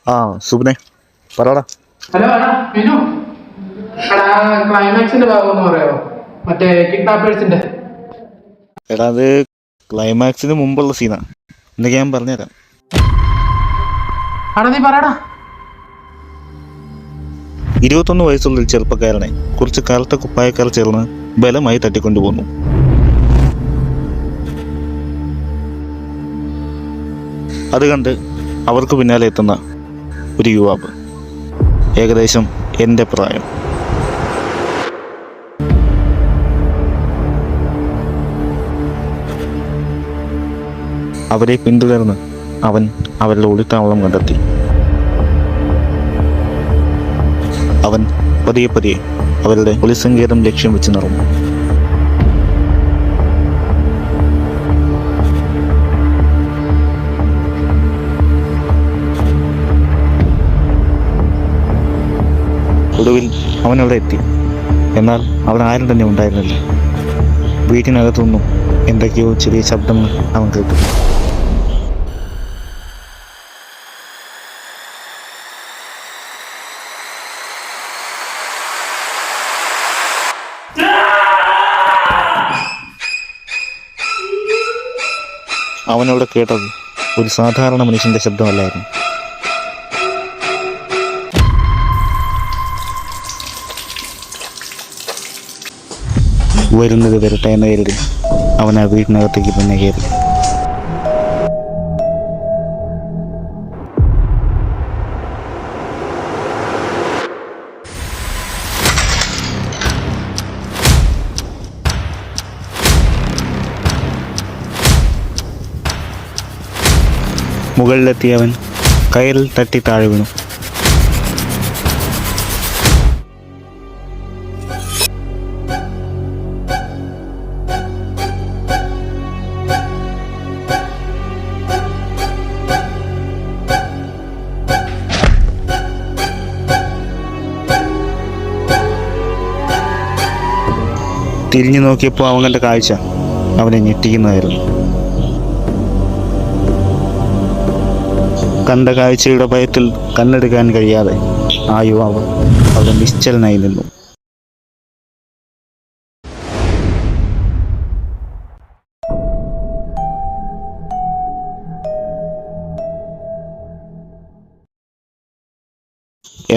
ആ സുബിനെ പറയടാ. ഹലോ വിനു, ക്ലൈമാക്സിന്റെ ഭാഗം ഒന്ന് പറയാമോ? മറ്റേ കിഡ്നാപ്പേഴ്സിന്റെ. എടാ അത് ക്ലൈമാക്സിന് മുമ്പുള്ള സീനാ. എന്നൊക്കെ ഞാൻ പറഞ്ഞുതരാം. നീ പറയടാ. 21 വയസ്സുള്ള ഒരു ചെറുപ്പക്കാരനെ കുറച്ച് കറുത്ത കുപ്പായക്കാർ ചേർന്ന് ബലമായി തട്ടിക്കൊണ്ടുപോന്നു. അത് കണ്ട് അവർക്ക് പിന്നാലെ എത്തുന്ന ഒരു യുവാവ്, ഏകദേശം എൻ്റെ പ്രായം. അവരെ പിന്തുടർന്ന് അവൻ അവരുടെ ഒളിത്താവളം കണ്ടെത്തി. അവൻ പതിയെ പതിയെ അവരുടെ ഒളിസങ്കേതം ലക്ഷ്യം വെച്ച് നടന്നു. ഒടുവിൽ അവനവിടെ എത്തി. എന്നാൽ അവിടെ ആരും തന്നെ ഉണ്ടായിരുന്നില്ല. വീട്ടിനകത്തുനിന്നും എന്തൊക്കെയോ ചെറിയ ശബ്ദങ്ങൾ അവൻ കേട്ടു. അവനവിടെ കേട്ടത് ഒരു സാധാരണ മനുഷ്യന്റെ ശബ്ദമല്ലായിരുന്നു. വരുന്നത് വരട്ടെ എന്ന കരുതി അവൻ ആ വീട്ടിനകത്തേക്ക് തന്നെ കയറി. മുകളിലെത്തിയ അവൻ കയറിൽ തട്ടി താഴെ വീണു. തിരിഞ്ഞു നോക്കിയപ്പോൾ അവൻ കണ്ട കാഴ്ച അവനെ ഞെട്ടിക്കുന്നതായിരുന്നു. കണ്ട കാഴ്ചയുടെ ഭയത്തിൽ കണ്ണെടുക്കാൻ കഴിയാതെ ആ യുവാവ് അവിടെ നിശ്ചലനായി നിന്നു.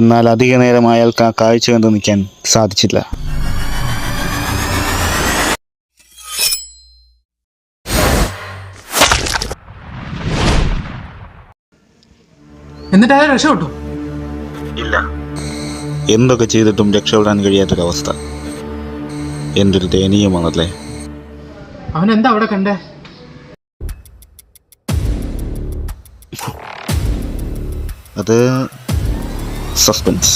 എന്നാൽ അധിക നേരം അയാൾക്ക് ആ കാഴ്ച കണ്ടു നിൽക്കാൻ സാധിച്ചില്ല. എന്നിട്ട് അയാൾ രക്ഷപ്പെട്ടു? ഇല്ല. എന്തൊക്കെ ചെയ്തിട്ടും രക്ഷപ്പെടാൻ കഴിയാത്തൊരവസ്ഥ. എന്തൊരു ദയനീയമാണല്ലേ. അവൻ എന്താ അവിടെ കണ്ടേ? അത് സസ്പെൻസ്.